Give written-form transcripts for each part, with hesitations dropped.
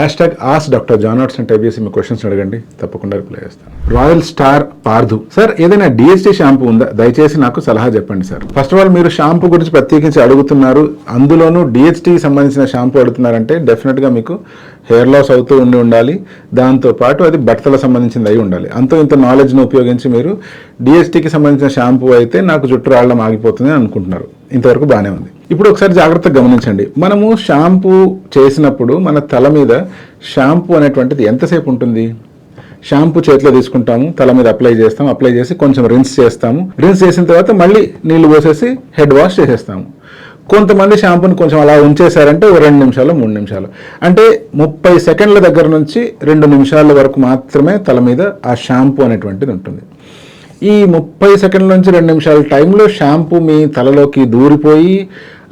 #Ask Dr. John Watson అని type చేసి మీ questions అడగండి, తప్పకుండా రిప్లై చేస్తాను. రాయల్ స్టార్ పార్థు సార్, ఏదైనా డిఎస్టీ షాంపూ ఉందా, దయచేసి నాకు సలహా చెప్పండి సార్. ఫస్ట్ ఆఫ్ ఆల్ మీరు షాంపూ గురించి ప్రత్యేకించి అడుగుతున్నారు, అందులోనూ డిహెచ్టీకి సంబంధించిన షాంపూ అడుగుతున్నారంటే డెఫినెట్గా మీకు హెయిర్ లాస్ అవుతూ ఉండాలి, దాంతోపాటు అది బట్టలకు సంబంధించింది అయి ఉండాలి. అంతో ఇంత నాలెడ్జ్ను ఉపయోగించి మీరు డిహెచ్టీకి సంబంధించిన షాంపూ అయితే నాకు జుట్టు రాళ్ళం ఆగిపోతుంది అని అనుకుంటున్నారు, ఇంతవరకు బాగానే ఉంది. ఇప్పుడు ఒకసారి జాగ్రత్తగా గమనించండి, మనము షాంపూ చేసినప్పుడు మన తల మీద షాంపూ అనేటువంటిది ఎంతసేపు ఉంటుంది? షాంపూ చేతిలో తీసుకుంటాము, తల మీద అప్లై చేస్తాము, అప్లై చేసి కొంచెం రిన్స్ చేస్తాము, రిన్స్ చేసిన తర్వాత మళ్ళీ నీళ్లు పోసేసి హెడ్ వాష్ చేసేస్తాము. కొంతమంది షాంపూని కొంచెం అలా ఉంచేశారంటే 2 నిమిషాలు 3 నిమిషాలు, అంటే 30 సెకండ్ల దగ్గర నుంచి 2 నిమిషాల వరకు మాత్రమే తల మీద ఆ షాంపూ అనేటువంటిది ఉంటుంది. ఈ 30 సెకండ్ల నుంచి 2 నిమిషాల టైంలో షాంపూ మీ తలలోకి దూరిపోయి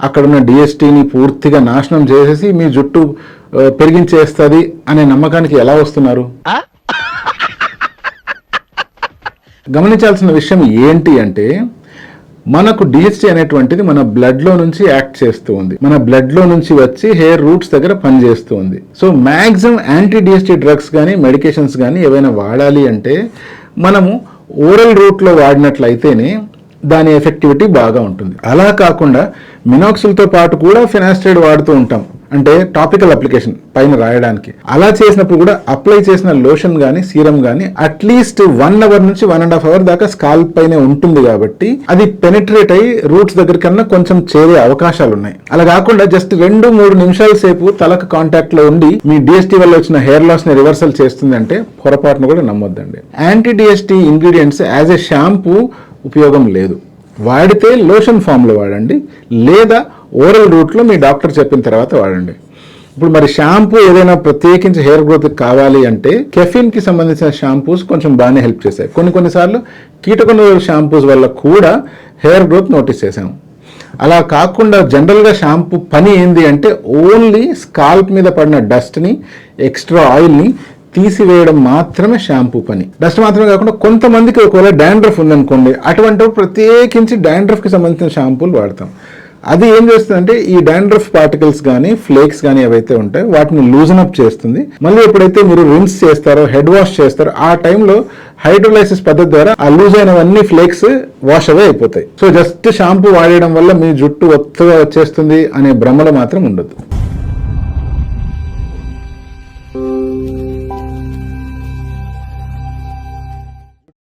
అక్కడున్న డిఎస్టీని పూర్తిగా నాశనం చేసేసి మీ జుట్టు పెరిగించేస్తుంది అనే నమ్మకానికి ఎలా వస్తున్నారు? గమనించాల్సిన విషయం ఏంటి అంటే, మనకు డిహెచ్టీ అనేటువంటిది మన బ్లడ్లో నుంచి యాక్ట్ చేస్తూ ఉంది, మన బ్లడ్లో నుంచి వచ్చి హెయిర్ రూట్స్ దగ్గర పనిచేస్తూ ఉంది. So maximum anti DHT drugs కానీ మెడికేషన్స్ కానీ ఏవైనా వాడాలి అంటే మనము ఓరల్ రూట్లో వాడినట్లయితేనే దాని ఎఫెక్టివిటీ బాగా ఉంటుంది. అలా కాకుండా మినాక్సిల్తో పాటు కూడా ఫినాస్టైడ్ వాడుతూ ఉంటాం, అంటే టాపికల్ అప్లికేషన్ పైన రాయడానికి. అలా చేసినప్పుడు కూడా అప్లై చేసిన లోషన్ కానీ సీరం కానీ అట్లీస్ట్ 1 అవర్ నుంచి 1.5 అవర్ దాకా స్కాల్ప్ పైన ఉంటుంది కాబట్టి అది పెనిట్రేట్ అయ్యి రూట్స్ దగ్గర కన్నా కొంచెం చేరే అవకాశాలు ఉన్నాయి. అలా కాకుండా జస్ట్ 2-3 నిమిషాల సేపు తలకు కాంటాక్ట్ లో ఉండి మీ డిఎస్టీ వల్ల వచ్చిన హెయిర్ లాస్ ని రివర్సల్ చేస్తుంది అంటే పొరపాటును కూడా నమ్మొద్దండి. Anti DST ingredients as a shampoo ఉపయోగం లేదు, వాడితే లోషన్ ఫామ్లో వాడండి, లేదా ఓరల్ రూట్లో మీ డాక్టర్ చెప్పిన తర్వాత వాడండి. ఇప్పుడు మరి షాంపూ ఏదైనా ప్రత్యేకించి హెయిర్ గ్రోత్ కావాలి అంటే కెఫిన్కి సంబంధించిన షాంపూస్ కొంచెం బాగానే హెల్ప్ చేశాయి. కొన్నిసార్లు కీటకనాశుల షాంపూస్ వల్ల కూడా హెయిర్ గ్రోత్ నోటీస్ చేసాము. అలా కాకుండా జనరల్గా షాంపూ పని ఏంది అంటే ఓన్లీ స్కాల్ప్ మీద పడిన డస్ట్ని, ఎక్స్ట్రా ఆయిల్ని తీసివేయడం మాత్రమే షాంపూ పని. డస్ట్ మాత్రమే కాకుండా కొంతమందికి ఒకవేళ డాండ్రఫ్ ఉందనుకోండి, అటువంటి ప్రత్యేకించి డాండ్రఫ్కి సంబంధించిన షాంపూలు వాడతాం. అది ఏం చేస్తుందంటే ఈ డాండ్రఫ్ పార్టికల్స్ కానీ ఫ్లేక్స్ కానీ ఏవైతే ఉంటాయో వాటిని లూజన్ అప్ చేస్తుంది. మళ్ళీ ఎప్పుడైతే మీరు రిన్స్ చేస్తారో, హెడ్ వాష్ చేస్తారో, ఆ టైంలో హైడ్రోలైసిస్ పద్ధతి ద్వారా ఆ లూజ్ అయినవన్నీ ఫ్లేక్స్ వాష్ అవే అయిపోతాయి. సో జస్ట్ షాంపూ వాడడం వల్ల మీ జుట్టు ఒత్తగా వచ్చేస్తుంది అనే భ్రమలో మాత్రం ఉండదు.